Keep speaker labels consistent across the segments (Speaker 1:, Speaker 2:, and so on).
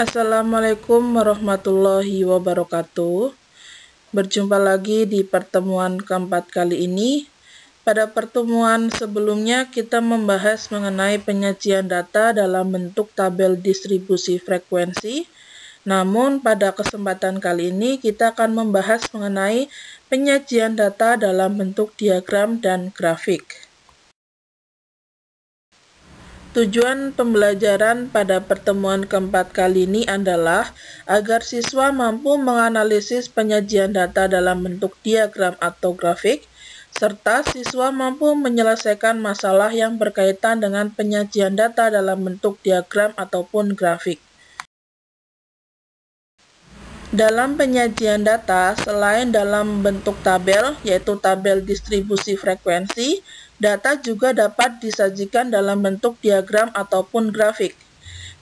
Speaker 1: Assalamualaikum warahmatullahi wabarakatuh. Berjumpa lagi di pertemuan keempat kali ini. Pada pertemuan sebelumnya kita membahas mengenai penyajian data dalam bentuk tabel distribusi frekuensi. Namun pada kesempatan kali ini kita akan membahas mengenai penyajian data dalam bentuk diagram dan grafik. Tujuan pembelajaran pada pertemuan keempat kali ini adalah agar siswa mampu menganalisis penyajian data dalam bentuk diagram atau grafik, serta siswa mampu menyelesaikan masalah yang berkaitan dengan penyajian data dalam bentuk diagram ataupun grafik. Dalam penyajian data, selain dalam bentuk tabel, yaitu tabel distribusi frekuensi, data juga dapat disajikan dalam bentuk diagram ataupun grafik.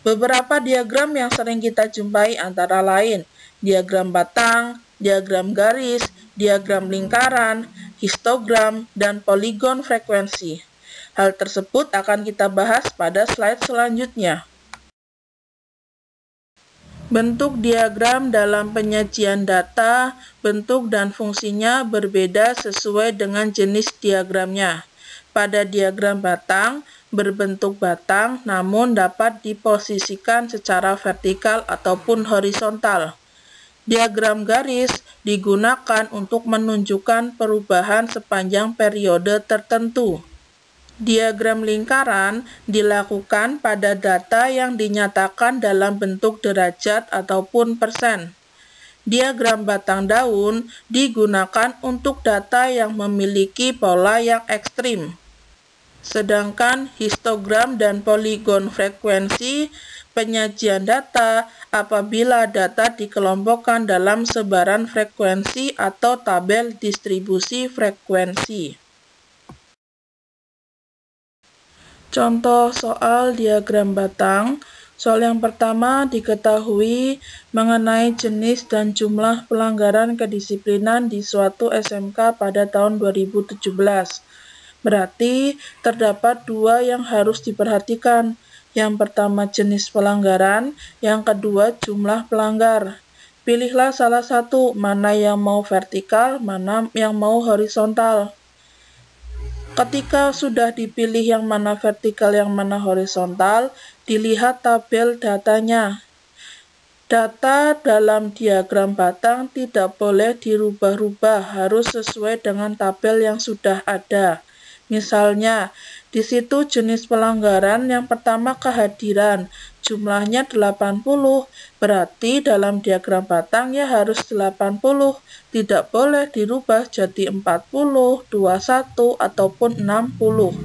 Speaker 1: Beberapa diagram yang sering kita jumpai antara lain diagram batang, diagram garis, diagram lingkaran, histogram, dan poligon frekuensi. Hal tersebut akan kita bahas pada slide selanjutnya. Bentuk diagram dalam penyajian data, bentuk dan fungsinya berbeda sesuai dengan jenis diagramnya. Pada diagram batang, berbentuk batang namun dapat diposisikan secara vertikal ataupun horizontal. Diagram garis digunakan untuk menunjukkan perubahan sepanjang periode tertentu. Diagram lingkaran dilakukan pada data yang dinyatakan dalam bentuk derajat ataupun persen. Diagram batang daun digunakan untuk data yang memiliki pola yang ekstrim. Sedangkan histogram dan poligon frekuensi penyajian data apabila data dikelompokkan dalam sebaran frekuensi atau tabel distribusi frekuensi. Contoh soal diagram batang. Soal yang pertama diketahui mengenai jenis dan jumlah pelanggaran kedisiplinan di suatu SMK pada tahun 2017. Berarti terdapat dua yang harus diperhatikan. Yang pertama jenis pelanggaran, yang kedua jumlah pelanggar. Pilihlah salah satu, mana yang mau vertikal, mana yang mau horizontal. Ketika sudah dipilih yang mana vertikal, yang mana horizontal, dilihat tabel datanya. Data dalam diagram batang tidak boleh dirubah-rubah, harus sesuai dengan tabel yang sudah ada. Misalnya, di situ jenis pelanggaran yang pertama kehadiran, jumlahnya 80, berarti dalam diagram batang ya harus 80, tidak boleh dirubah jadi 40, 21, ataupun 60.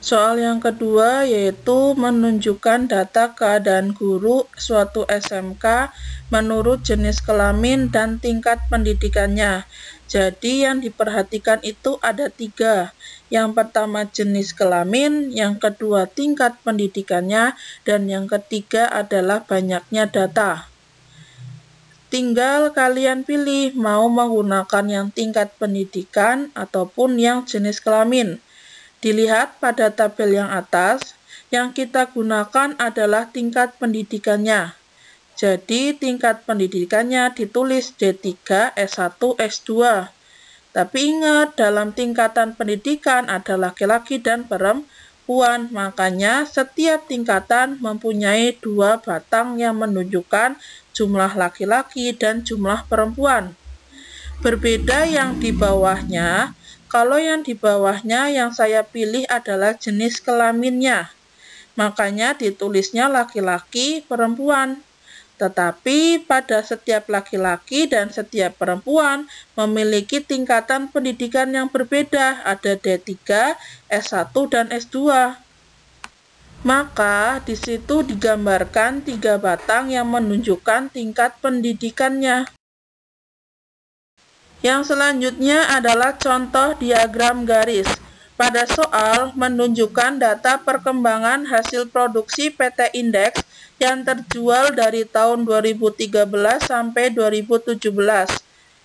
Speaker 1: Soal yang kedua yaitu menunjukkan data keadaan guru suatu SMK menurut jenis kelamin dan tingkat pendidikannya. Jadi yang diperhatikan itu ada 3. Yang pertama jenis kelamin, yang kedua tingkat pendidikannya, dan yang ketiga adalah banyaknya data. Tinggal kalian pilih mau menggunakan yang tingkat pendidikan ataupun yang jenis kelamin. Dilihat pada tabel yang atas, yang kita gunakan adalah tingkat pendidikannya. Jadi tingkat pendidikannya ditulis D3, S1, S2. Tapi ingat, dalam tingkatan pendidikan ada laki-laki dan perempuan. Makanya setiap tingkatan mempunyai 2 batang yang menunjukkan jumlah laki-laki dan jumlah perempuan. Berbeda yang di bawahnya. Kalau yang di bawahnya yang saya pilih adalah jenis kelaminnya. Makanya ditulisnya laki-laki, perempuan. Tetapi pada setiap laki-laki dan setiap perempuan memiliki tingkatan pendidikan yang berbeda, ada D3, S1, dan S2. Maka di situ digambarkan 3 batang yang menunjukkan tingkat pendidikannya. Yang selanjutnya adalah contoh diagram garis. Pada soal menunjukkan data perkembangan hasil produksi PT Indeks yang terjual dari tahun 2013 sampai 2017.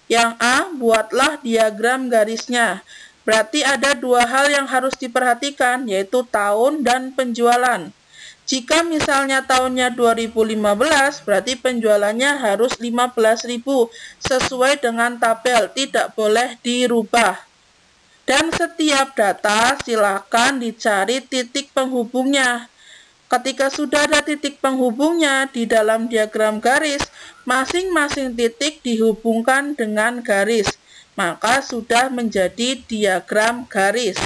Speaker 1: Yang A, buatlah diagram garisnya. Berarti ada 2 hal yang harus diperhatikan, yaitu tahun dan penjualan. Jika misalnya tahunnya 2015, berarti penjualannya harus 15.000 sesuai dengan tabel, tidak boleh dirubah. Dan setiap data silakan dicari titik penghubungnya. Ketika sudah ada titik penghubungnya di dalam diagram garis, masing-masing titik dihubungkan dengan garis, maka sudah menjadi diagram garis.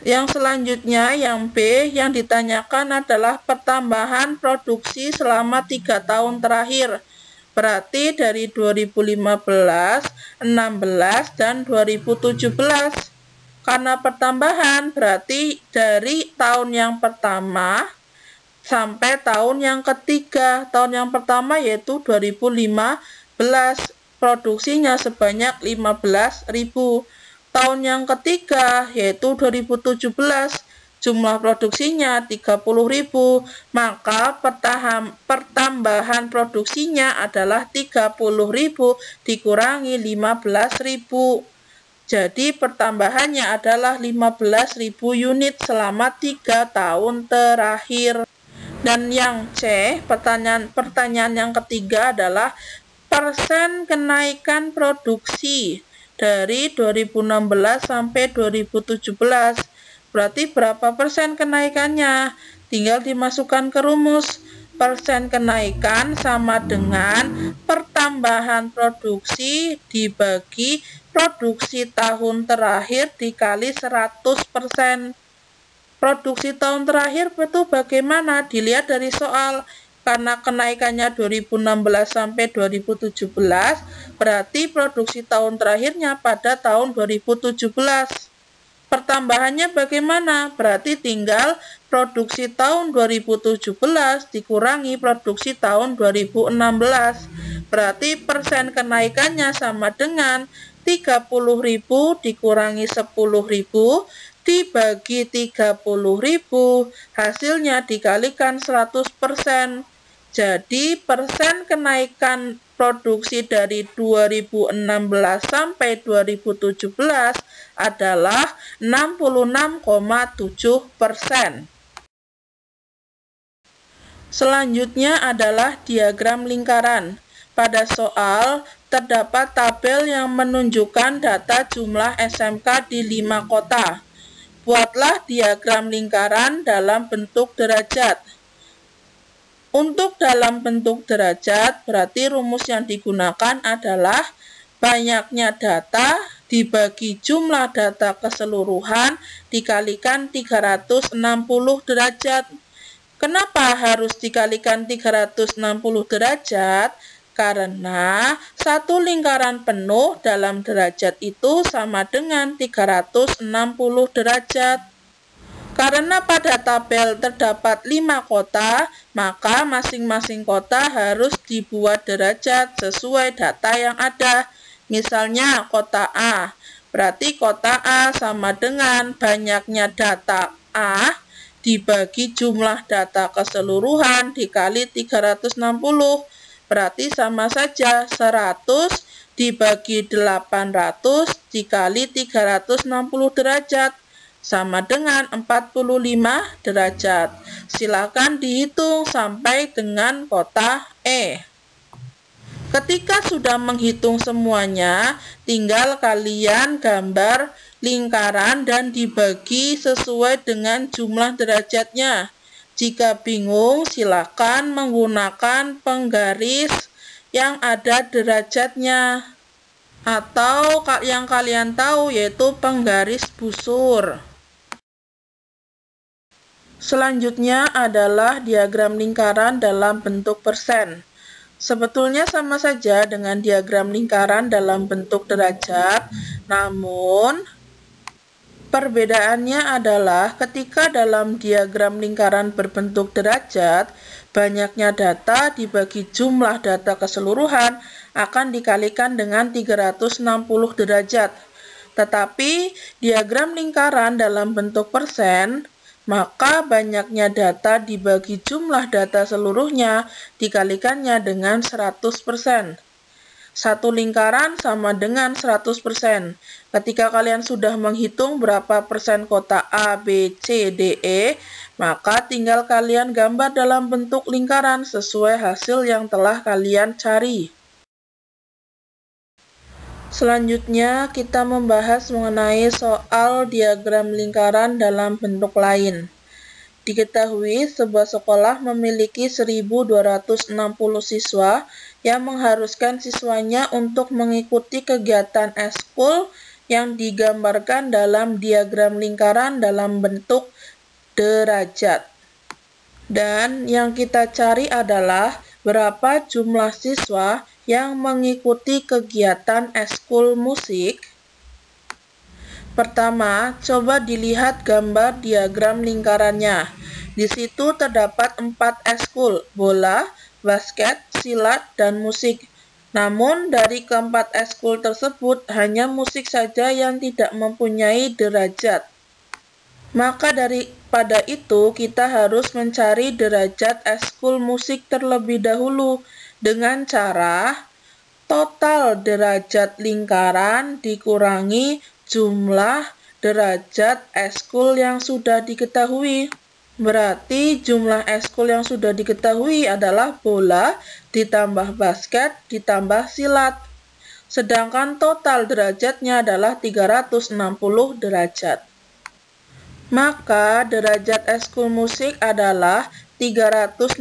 Speaker 1: Yang selanjutnya, yang B, yang ditanyakan adalah pertambahan produksi selama 3 tahun terakhir. Berarti dari 2015, 16, dan 2017. Karena pertambahan, berarti dari tahun yang pertama sampai tahun yang ketiga. Tahun yang pertama yaitu 2015, produksinya sebanyak 15.000. Tahun yang ketiga yaitu 2017, jumlah produksinya 30.000, maka pertambahan produksinya adalah 30.000 dikurangi 15.000. Jadi pertambahannya adalah 15.000 unit selama 3 tahun terakhir. Dan yang C, pertanyaan yang ketiga adalah persen kenaikan produksi dari 2016 sampai 2017. Berarti berapa persen kenaikannya? Tinggal dimasukkan ke rumus. Persen kenaikan sama dengan pertambahan produksi dibagi produksi tahun terakhir dikali 100%. Produksi tahun terakhir itu bagaimana? Dilihat dari soal. Karena kenaikannya 2016 sampai 2017, berarti produksi tahun terakhirnya pada tahun 2017. Pertambahannya bagaimana? Berarti tinggal produksi tahun 2017 dikurangi produksi tahun 2016. Berarti persen kenaikannya sama dengan 30.000 dikurangi 10.000 dibagi 30.000, hasilnya dikalikan 100%. Jadi persen kenaikan produksi dari 2016 sampai 2017 adalah 66,7%. Selanjutnya adalah diagram lingkaran. Pada soal, terdapat tabel yang menunjukkan data jumlah SMK di 5 kota. Buatlah diagram lingkaran dalam bentuk derajat. Untuk dalam bentuk derajat, berarti rumus yang digunakan adalah banyaknya data dibagi jumlah data keseluruhan dikalikan 360 derajat. Kenapa harus dikalikan 360 derajat? Karena satu lingkaran penuh dalam derajat itu sama dengan 360 derajat. Karena pada tabel terdapat 5 kota, maka masing-masing kota harus dibuat derajat sesuai data yang ada. Misalnya kota A, berarti kota A sama dengan banyaknya data A dibagi jumlah data keseluruhan dikali 360. Berarti sama saja 100 dibagi 800 dikali 360 derajat sama dengan 45 derajat. Silakan dihitung sampai dengan kota E. Ketika sudah menghitung semuanya, tinggal kalian gambar lingkaran dan dibagi sesuai dengan jumlah derajatnya. Jika bingung, silakan menggunakan penggaris yang ada derajatnya. Atau yang kalian tahu yaitu penggaris busur. Selanjutnya adalah diagram lingkaran dalam bentuk persen. Sebetulnya sama saja dengan diagram lingkaran dalam bentuk derajat, namun perbedaannya adalah ketika dalam diagram lingkaran berbentuk derajat, banyaknya data dibagi jumlah data keseluruhan akan dikalikan dengan 360 derajat. Tetapi diagram lingkaran dalam bentuk persen, maka banyaknya data dibagi jumlah data seluruhnya dikalikannya dengan 100%. Satu lingkaran sama dengan 100%. Ketika kalian sudah menghitung berapa persen kotak A, B, C, D, E, maka tinggal kalian gambar dalam bentuk lingkaran sesuai hasil yang telah kalian cari. Selanjutnya, kita membahas mengenai soal diagram lingkaran dalam bentuk lain. Diketahui sebuah sekolah memiliki 1.260 siswa yang mengharuskan siswanya untuk mengikuti kegiatan ekskul yang digambarkan dalam diagram lingkaran dalam bentuk derajat. Dan yang kita cari adalah berapa jumlah siswa yang mengikuti kegiatan ekskul musik. Pertama, coba dilihat gambar diagram lingkarannya. Di situ terdapat 4 ekskul, bola, basket, silat, dan musik. Namun, dari keempat ekskul tersebut, hanya musik saja yang tidak mempunyai derajat. Maka daripada itu, kita harus mencari derajat ekskul musik terlebih dahulu dengan cara total derajat lingkaran dikurangi jumlah derajat ekskul yang sudah diketahui. Berarti jumlah ekskul yang sudah diketahui adalah bola ditambah basket ditambah silat. Sedangkan total derajatnya adalah 360 derajat. Maka derajat ekskul musik adalah 360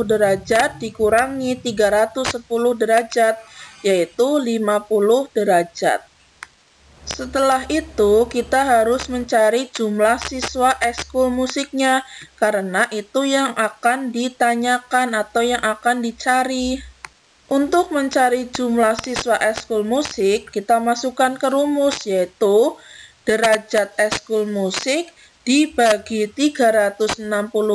Speaker 1: derajat dikurangi 310 derajat, yaitu 50 derajat. Setelah itu, kita harus mencari jumlah siswa ekskul musiknya, karena itu yang akan ditanyakan atau yang akan dicari. Untuk mencari jumlah siswa ekskul musik, kita masukkan ke rumus, yaitu derajat ekskul musik dibagi 360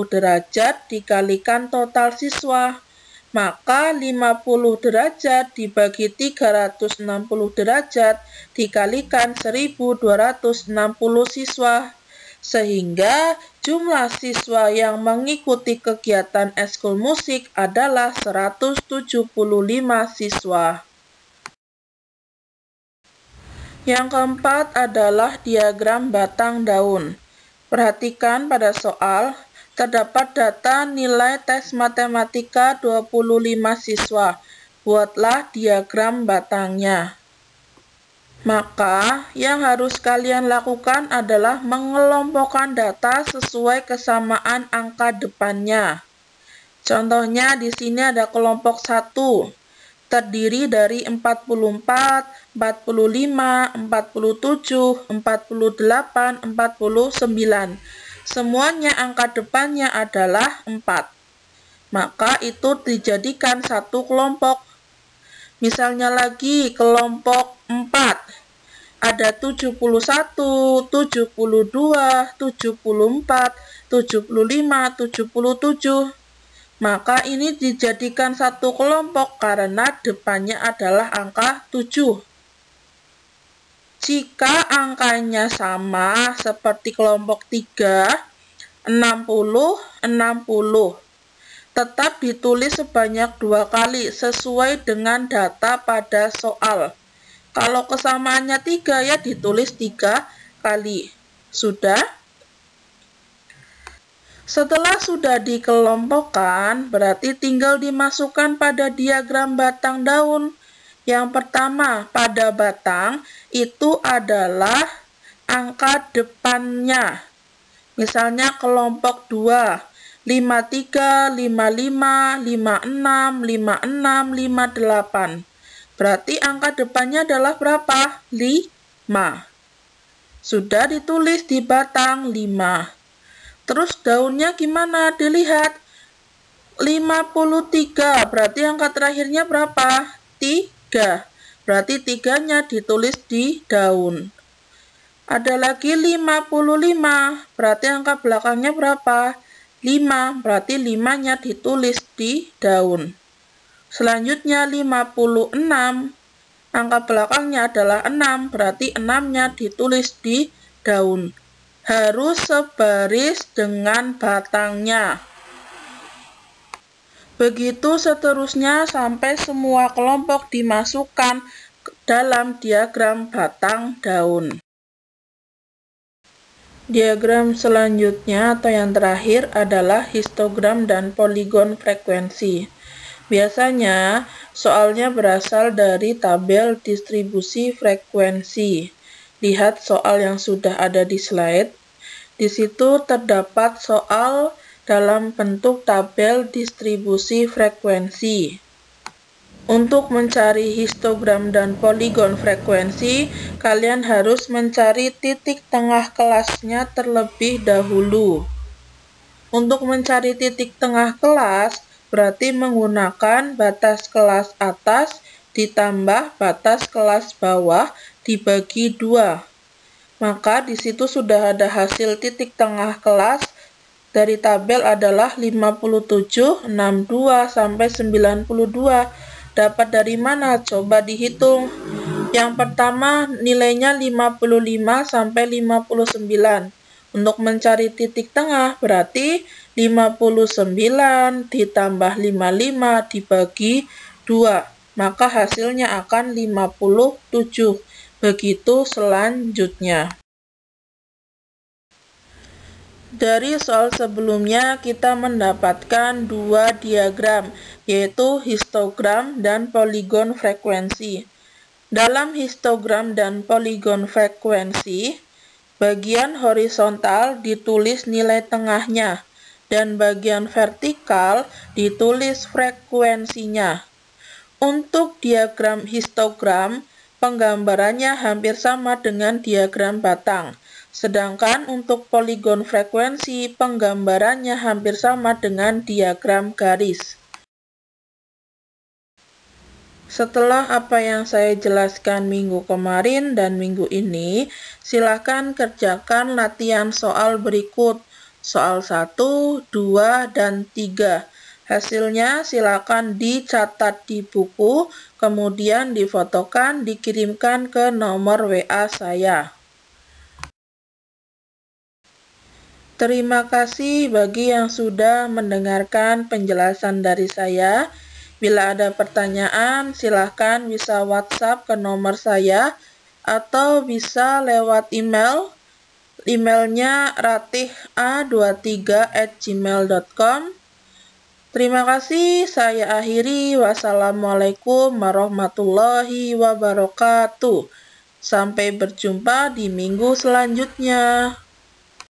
Speaker 1: derajat dikalikan total siswa. Maka 50 derajat dibagi 360 derajat dikalikan 1.260 siswa. Sehingga jumlah siswa yang mengikuti kegiatan ekskul musik adalah 175 siswa. Yang keempat adalah diagram batang daun. Perhatikan pada soal, terdapat data nilai tes matematika 25 siswa. Buatlah diagram batangnya. Maka, yang harus kalian lakukan adalah mengelompokkan data sesuai kesamaan angka depannya. Contohnya di sini ada kelompok 1, terdiri dari 44, 45, 47, 48, 49. Semuanya angka depannya adalah 4. Maka itu dijadikan satu kelompok. Misalnya lagi kelompok 4. Ada 71, 72, 74, 75, 77. Maka ini dijadikan satu kelompok karena depannya adalah angka 7. Jika angkanya sama seperti kelompok 3, 60, 60. Tetap ditulis sebanyak 2 kali sesuai dengan data pada soal. Kalau kesamaannya 3 ya ditulis 3 kali. Sudah? Setelah sudah dikelompokkan, berarti tinggal dimasukkan pada diagram batang daun. Yang pertama, pada batang itu adalah angka depannya. Misalnya kelompok 2, 53, 55, 56, 56, 58. Berarti angka depannya adalah berapa? 5. Sudah ditulis di batang 5. Terus daunnya gimana? Dilihat. 53, berarti angka terakhirnya berapa? 3. Berarti 3-nya ditulis di daun. Ada lagi 55, berarti angka belakangnya berapa? 5, berarti 5-nya ditulis di daun. Selanjutnya 56, angka belakangnya adalah 6, berarti 6-nya ditulis di daun. Harus sebaris dengan batangnya. Begitu seterusnya sampai semua kelompok dimasukkan dalam diagram batang daun. Diagram selanjutnya atau yang terakhir adalah histogram dan poligon frekuensi. Biasanya soalnya berasal dari tabel distribusi frekuensi. Lihat soal yang sudah ada di slide. Di situ terdapat soal dalam bentuk tabel distribusi frekuensi. Untuk mencari histogram dan poligon frekuensi, kalian harus mencari titik tengah kelasnya terlebih dahulu. Untuk mencari titik tengah kelas, berarti menggunakan batas kelas atas ditambah batas kelas bawah dibagi 2. Maka di situ sudah ada hasil titik tengah kelas dari tabel adalah 57, 62, sampai 92. Dapat dari mana? Coba dihitung. Yang pertama nilainya 55 sampai 59. Untuk mencari titik tengah berarti 59 ditambah 55 dibagi 2. Maka hasilnya akan 57. Begitu selanjutnya. Dari soal sebelumnya kita mendapatkan 2 diagram, yaitu histogram dan poligon frekuensi. Dalam histogram dan poligon frekuensi, bagian horizontal ditulis nilai tengahnya, dan bagian vertikal ditulis frekuensinya. Untuk diagram histogram, penggambarannya hampir sama dengan diagram batang. Sedangkan untuk poligon frekuensi, penggambarannya hampir sama dengan diagram garis. Setelah apa yang saya jelaskan minggu kemarin dan minggu ini, silakan kerjakan latihan soal berikut. Soal 1, 2, dan 3. Hasilnya silakan dicatat di buku, kemudian difotokan, dikirimkan ke nomor WA saya. Terima kasih bagi yang sudah mendengarkan penjelasan dari saya. Bila ada pertanyaan, silahkan bisa WhatsApp ke nomor saya atau bisa lewat email. Emailnya ratih.a23@gmail.com. Terima kasih, saya akhiri. Wassalamualaikum warahmatullahi wabarakatuh. Sampai berjumpa di minggu selanjutnya.